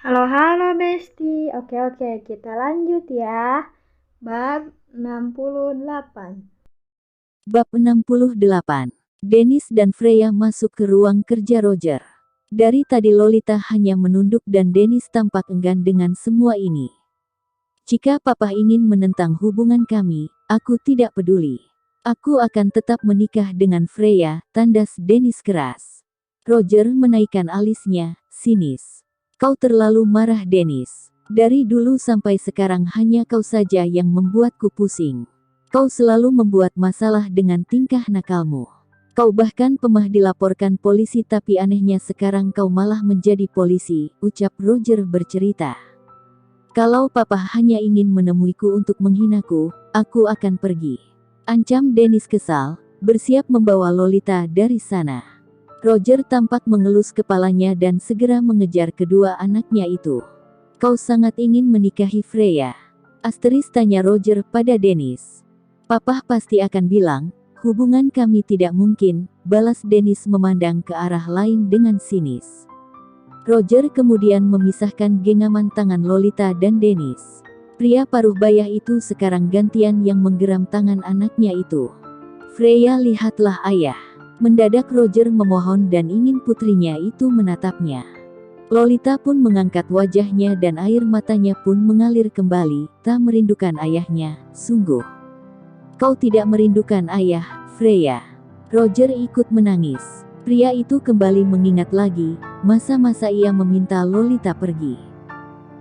Halo halo Besti. Oke, kita lanjut ya. Bab 68. Bab 68. Dennis dan Freya masuk ke ruang kerja Roger. Dari tadi Lolita hanya menunduk dan Dennis tampak enggan dengan semua ini. Jika papa ingin menentang hubungan kami, aku tidak peduli. Aku akan tetap menikah dengan Freya, tandas Dennis keras. Roger menaikkan alisnya, sinis. Kau terlalu marah Dennis. Dari dulu sampai sekarang hanya kau saja yang membuatku pusing. Kau selalu membuat masalah dengan tingkah nakalmu. Kau bahkan pernah dilaporkan polisi tapi anehnya sekarang kau malah menjadi polisi, ucap Roger bercerita. Kalau papa hanya ingin menemuiku untuk menghinaku, aku akan pergi. Ancam Dennis kesal, bersiap membawa Lolita dari sana. Roger tampak mengelus kepalanya dan segera mengejar kedua anaknya itu. Kau sangat ingin menikahi Freya? Asteris tanya Roger pada Dennis. Papa pasti akan bilang, hubungan kami tidak mungkin, balas Dennis memandang ke arah lain dengan sinis. Roger kemudian memisahkan genggaman tangan Lolita dan Dennis. Pria paruh baya itu sekarang gantian yang menggeram tangan anaknya itu. Freya, lihatlah ayah. Mendadak Roger memohon dan ingin putrinya itu menatapnya. Lolita pun mengangkat wajahnya dan air matanya pun mengalir kembali, tak merindukan ayahnya, sungguh. Kau tidak merindukan ayah, Freya. Roger ikut menangis. Pria itu kembali mengingat lagi, masa-masa ia meminta Lolita pergi.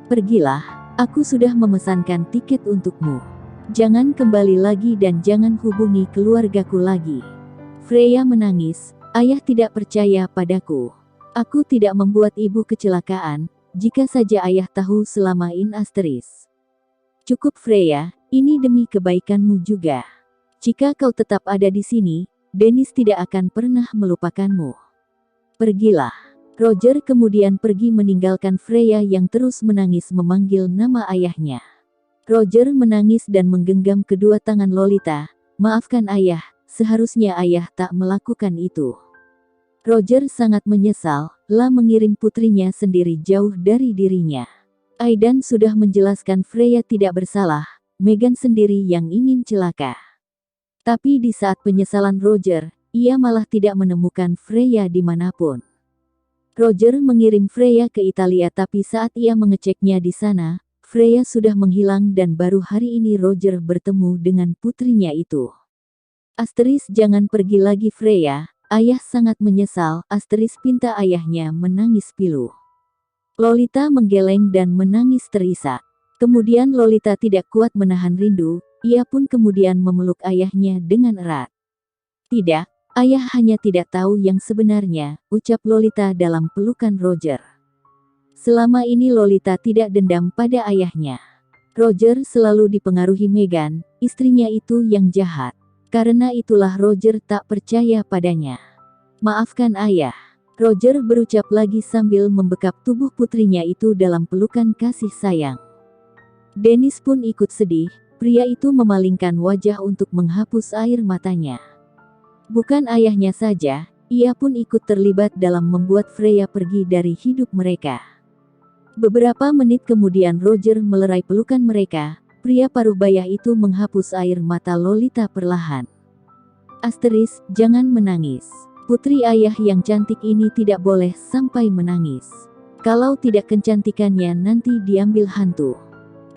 Pergilah, aku sudah memesankan tiket untukmu. Jangan kembali lagi dan jangan hubungi keluargaku lagi. Freya menangis, ayah tidak percaya padaku. Aku tidak membuat ibu kecelakaan, jika saja ayah tahu selama ini Asteris. Cukup Freya, ini demi kebaikanmu juga. Jika kau tetap ada di sini, Dennis tidak akan pernah melupakanmu. Pergilah. Roger kemudian pergi meninggalkan Freya yang terus menangis memanggil nama ayahnya. Roger menangis dan menggenggam kedua tangan Lolita. Maafkan ayah, seharusnya ayah tak melakukan itu. Roger sangat menyesal, lah mengirim putrinya sendiri jauh dari dirinya. Aidan sudah menjelaskan Freya tidak bersalah, Megan sendiri yang ingin celaka. Tapi di saat penyesalan Roger, ia malah tidak menemukan Freya dimanapun. Roger mengirim Freya ke Italia tapi saat ia mengeceknya di sana, Freya sudah menghilang dan baru hari ini Roger bertemu dengan putrinya itu. Asteris, jangan pergi lagi Freya, ayah sangat menyesal, Asteris pinta ayahnya menangis pilu. Lolita menggeleng dan menangis terisak. Kemudian Lolita tidak kuat menahan rindu, ia pun kemudian memeluk ayahnya dengan erat. Tidak, ayah hanya tidak tahu yang sebenarnya, ucap Lolita dalam pelukan Roger. Selama ini Lolita tidak dendam pada ayahnya. Roger selalu dipengaruhi Megan, istrinya itu yang jahat. Karena itulah Roger tak percaya padanya. Maafkan ayah. Roger berucap lagi sambil membekap tubuh putrinya itu dalam pelukan kasih sayang. Dennis pun ikut sedih, pria itu memalingkan wajah untuk menghapus air matanya. Bukan ayahnya saja, ia pun ikut terlibat dalam membuat Freya pergi dari hidup mereka. Beberapa menit kemudian Roger melerai pelukan mereka, pria paruh baya itu menghapus air mata Lolita perlahan. Asteris, jangan menangis. Putri ayah yang cantik ini tidak boleh sampai menangis. Kalau tidak kecantikannya nanti diambil hantu.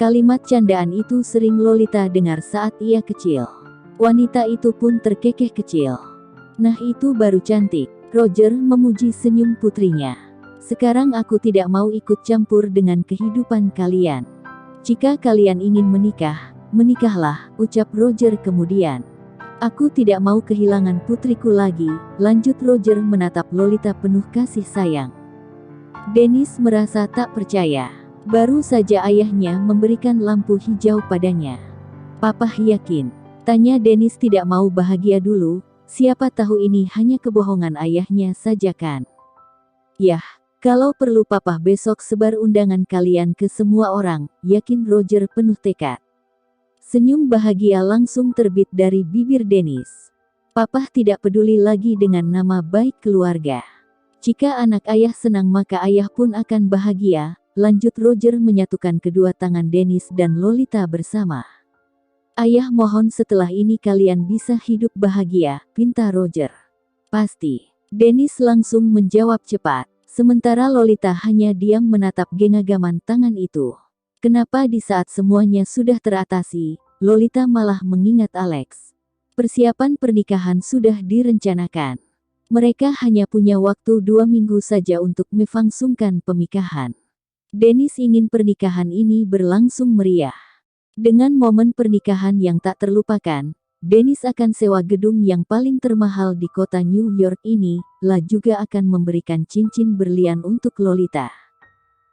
Kalimat candaan itu sering Lolita dengar saat ia kecil. Wanita itu pun terkekeh kecil. Nah itu baru cantik. Roger memuji senyum putrinya. Sekarang aku tidak mau ikut campur dengan kehidupan kalian. Jika kalian ingin menikah, menikahlah, ucap Roger kemudian. Aku tidak mau kehilangan putriku lagi, lanjut Roger menatap Lolita penuh kasih sayang. Dennis merasa tak percaya. Baru saja ayahnya memberikan lampu hijau padanya. Papa yakin? Tanya Dennis tidak mau bahagia dulu, siapa tahu ini hanya kebohongan ayahnya saja kan. Yah, kalau perlu papa besok sebar undangan kalian ke semua orang, yakin Roger penuh tekad. Senyum bahagia langsung terbit dari bibir Dennis. Papa tidak peduli lagi dengan nama baik keluarga. Jika anak ayah senang maka ayah pun akan bahagia, lanjut Roger menyatukan kedua tangan Dennis dan Lolita bersama. Ayah mohon setelah ini kalian bisa hidup bahagia, pinta Roger. Pasti. Dennis langsung menjawab cepat. Sementara Lolita hanya diam menatap genggaman tangan itu. Kenapa di saat semuanya sudah teratasi, Lolita malah mengingat Alex? Persiapan pernikahan sudah direncanakan. Mereka hanya punya waktu 2 minggu saja untuk mefangsungkan pernikahan. Dennis ingin pernikahan ini berlangsung meriah. Dengan momen pernikahan yang tak terlupakan, Dennis akan sewa gedung yang paling termahal di kota New York ini, juga akan memberikan cincin berlian untuk Lolita.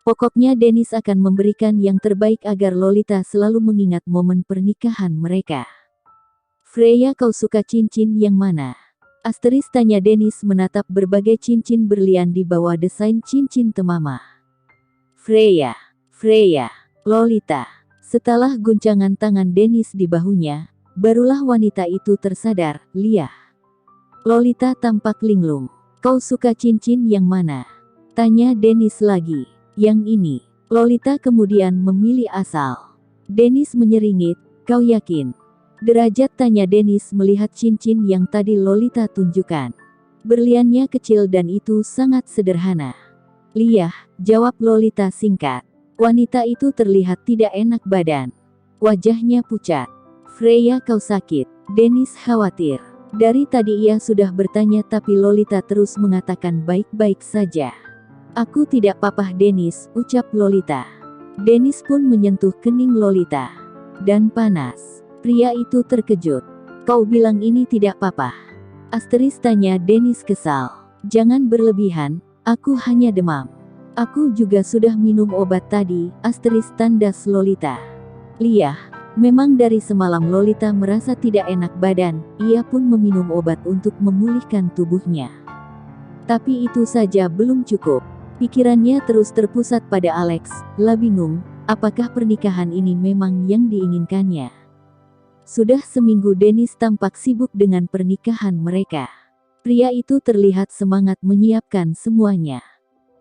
Pokoknya Dennis akan memberikan yang terbaik agar Lolita selalu mengingat momen pernikahan mereka. Freya, kau suka cincin yang mana? Asteris tanya Dennis menatap berbagai cincin berlian di bawah desain cincin temama. Freya, Lolita. Setelah guncangan tangan Dennis di bahunya, barulah wanita itu tersadar, Liah. Lolita tampak linglung. Kau suka cincin yang mana? Tanya Dennis lagi. Yang ini. Lolita kemudian memilih asal. Dennis menyeringit, kau yakin? Derajat, tanya Dennis melihat cincin yang tadi Lolita tunjukkan. Berliannya kecil dan itu sangat sederhana. Liah, jawab Lolita singkat. Wanita itu terlihat tidak enak badan. Wajahnya pucat. Freya, kau sakit? Dennis khawatir. Dari tadi ia sudah bertanya tapi Lolita terus mengatakan baik-baik saja. Aku tidak apa-apa Dennis, ucap Lolita. Dennis pun menyentuh kening Lolita. Dan panas. Pria itu terkejut. Kau bilang ini tidak apa-apa? Asteris tanya Dennis kesal. Jangan berlebihan, aku hanya demam. Aku juga sudah minum obat tadi, asteris tandas Lolita. Liah, memang dari semalam Lolita merasa tidak enak badan, ia pun meminum obat untuk memulihkan tubuhnya. Tapi itu saja belum cukup. Pikirannya terus terpusat pada Alex, bingung, apakah pernikahan ini memang yang diinginkannya. Sudah seminggu Dennis tampak sibuk dengan pernikahan mereka. Pria itu terlihat semangat menyiapkan semuanya.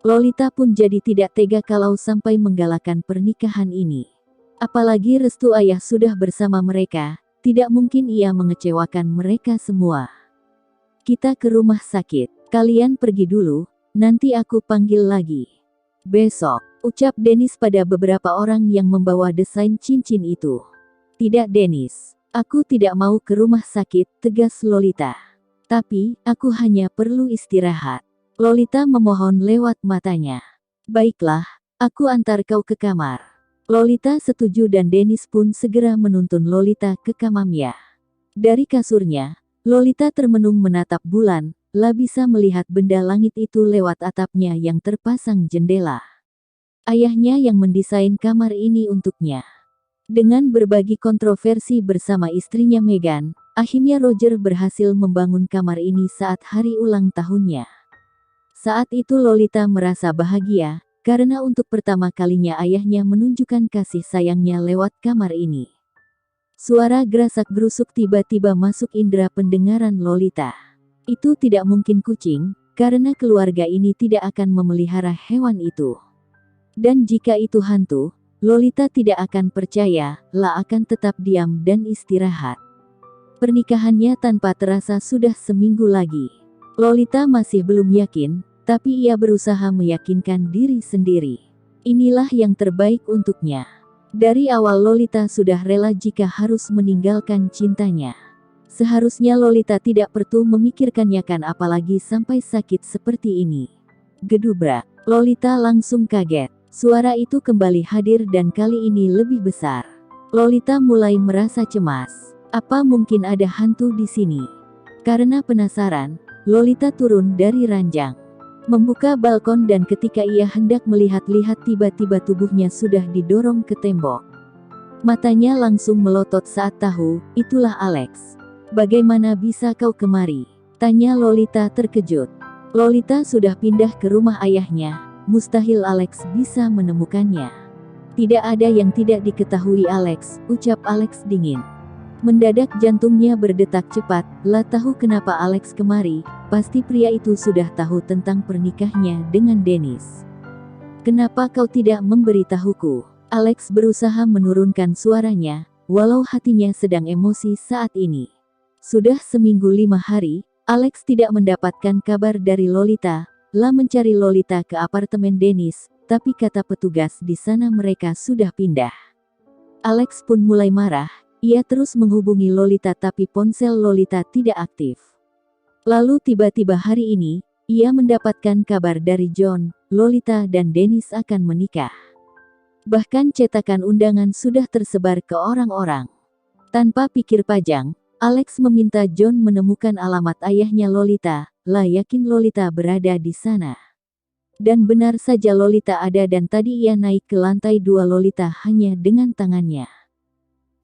Lolita pun jadi tidak tega kalau sampai menggalakkan pernikahan ini. Apalagi restu ayah sudah bersama mereka, tidak mungkin ia mengecewakan mereka semua. Kita ke rumah sakit, kalian pergi dulu, nanti aku panggil lagi. Besok, ucap Dennis pada beberapa orang yang membawa desain cincin itu. Tidak Dennis, aku tidak mau ke rumah sakit, tegas Lolita. Tapi, aku hanya perlu istirahat. Lolita memohon lewat matanya. Baiklah, aku antar kau ke kamar. Lolita setuju dan Dennis pun segera menuntun Lolita ke kamarnya. Dari kasurnya, Lolita termenung menatap bulan, bisa melihat benda langit itu lewat atapnya yang terpasang jendela. Ayahnya yang mendesain kamar ini untuknya. Dengan berbagi kontroversi bersama istrinya Meghan, akhirnya Roger berhasil membangun kamar ini saat hari ulang tahunnya. Saat itu Lolita merasa bahagia, karena untuk pertama kalinya ayahnya menunjukkan kasih sayangnya lewat kamar ini. Suara gerasak-gerusuk tiba-tiba masuk indera pendengaran Lolita. Itu tidak mungkin kucing, karena keluarga ini tidak akan memelihara hewan itu. Dan jika itu hantu, Lolita tidak akan percaya, akan tetap diam dan istirahat. Pernikahannya tanpa terasa sudah seminggu lagi. Lolita masih belum yakin, tapi ia berusaha meyakinkan diri sendiri. Inilah yang terbaik untuknya. Dari awal Lolita sudah rela jika harus meninggalkan cintanya. Seharusnya Lolita tidak perlu memikirkannya kan apalagi sampai sakit seperti ini. Gedubrak, Lolita langsung kaget. Suara itu kembali hadir dan kali ini lebih besar. Lolita mulai merasa cemas. Apa mungkin ada hantu di sini? Karena penasaran, Lolita turun dari ranjang. Membuka balkon dan ketika ia hendak melihat-lihat tiba-tiba tubuhnya sudah didorong ke tembok. Matanya langsung melotot saat tahu, itulah Alex. Bagaimana bisa kau kemari? Tanya Lolita terkejut. Lolita sudah pindah ke rumah ayahnya, mustahil Alex bisa menemukannya. Tidak ada yang tidak diketahui Alex, ucap Alex dingin. Mendadak jantungnya berdetak cepat, tahu kenapa Alex kemari, pasti pria itu sudah tahu tentang pernikahnya dengan Dennis. Kenapa kau tidak memberitahuku? Alex berusaha menurunkan suaranya, walau hatinya sedang emosi saat ini. Sudah seminggu 5 hari, Alex tidak mendapatkan kabar dari Lolita. Lah mencari Lolita ke apartemen Dennis, tapi kata petugas di sana mereka sudah pindah. Alex pun mulai marah, ia terus menghubungi Lolita tapi ponsel Lolita tidak aktif. Lalu tiba-tiba hari ini, ia mendapatkan kabar dari John, Lolita dan Dennis akan menikah. Bahkan cetakan undangan sudah tersebar ke orang-orang. Tanpa pikir panjang, Alex meminta John menemukan alamat ayahnya Lolita, lah yakin Lolita berada di sana. Dan benar saja Lolita ada dan tadi ia naik ke lantai 2 Lolita hanya dengan tangannya.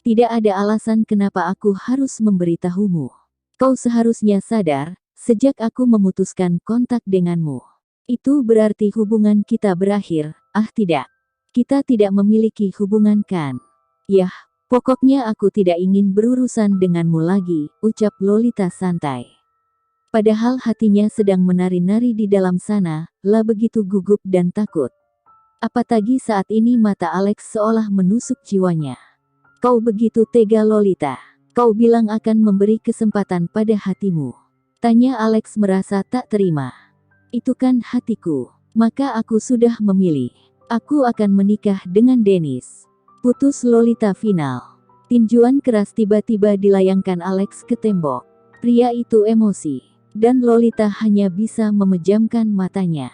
Tidak ada alasan kenapa aku harus memberitahumu. Kau seharusnya sadar, sejak aku memutuskan kontak denganmu. Itu berarti hubungan kita berakhir, tidak. Kita tidak memiliki hubungan kan? Yah, pokoknya aku tidak ingin berurusan denganmu lagi, ucap Lolita santai. Padahal hatinya sedang menari-nari di dalam sana, lah begitu gugup dan takut. Apalagi saat ini mata Alex seolah menusuk jiwanya. Kau begitu tega Lolita. Kau bilang akan memberi kesempatan pada hatimu. Tanya Alex merasa tak terima. Itu kan hatiku. Maka aku sudah memilih. Aku akan menikah dengan Dennis. Putus Lolita final. Tinjuan keras tiba-tiba dilayangkan Alex ke tembok. Pria itu emosi. Dan Lolita hanya bisa memejamkan matanya.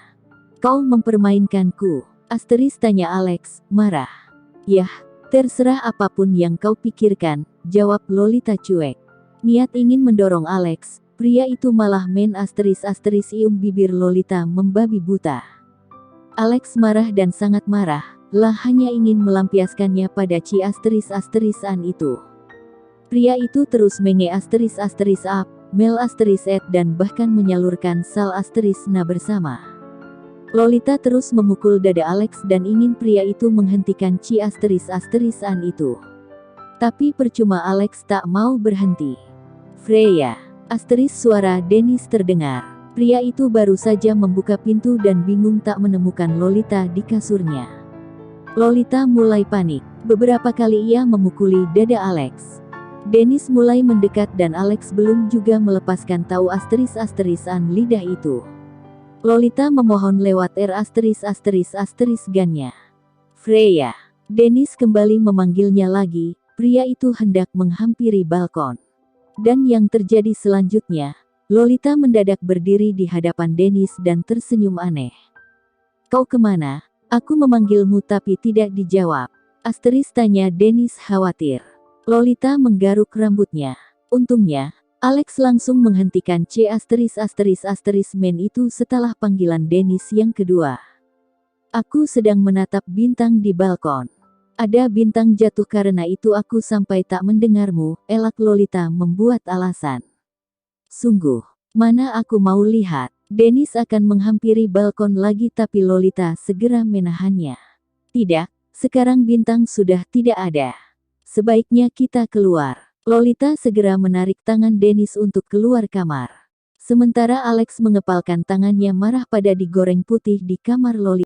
Kau mempermainkanku. Asteris tanya Alex, marah. Yah, terserah apapun yang kau pikirkan, jawab Lolita cuek. Niat ingin mendorong Alex, pria itu malah main asteris ium bibir Lolita membabi buta. Alex marah dan sangat marah, lah hanya ingin melampiaskannya pada ci asterisan itu. Pria itu terus menge asteris up, mel asteris ed dan bahkan menyalurkan sal asteris na bersama. Lolita terus memukul dada Alex dan ingin pria itu menghentikan ci asterisan itu. Tapi percuma Alex tak mau berhenti. Freya, asteris suara Dennis terdengar. Pria itu baru saja membuka pintu dan bingung tak menemukan Lolita di kasurnya. Lolita mulai panik. Beberapa kali ia memukuli dada Alex. Dennis mulai mendekat dan Alex belum juga melepaskan tahu asterisan lidah itu. Lolita memohon lewat asterisk gannya. Freya. Dennis kembali memanggilnya lagi, pria itu hendak menghampiri balkon. Dan yang terjadi selanjutnya, Lolita mendadak berdiri di hadapan Dennis dan tersenyum aneh. Kau kemana? Aku memanggilmu tapi tidak dijawab. Asteris tanya Dennis khawatir. Lolita menggaruk rambutnya. Untungnya, Alex langsung menghentikan C men itu setelah panggilan Dennis yang kedua. Aku sedang menatap bintang di balkon. Ada bintang jatuh karena itu aku sampai tak mendengarmu, elak Lolita membuat alasan. Sungguh, mana aku mau lihat. Dennis akan menghampiri balkon lagi tapi Lolita segera menahannya. Tidak, sekarang bintang sudah tidak ada. Sebaiknya kita keluar. Lolita segera menarik tangan Dennis untuk keluar kamar. Sementara Alex mengepalkan tangannya marah pada digoreng putih di kamar Lolita.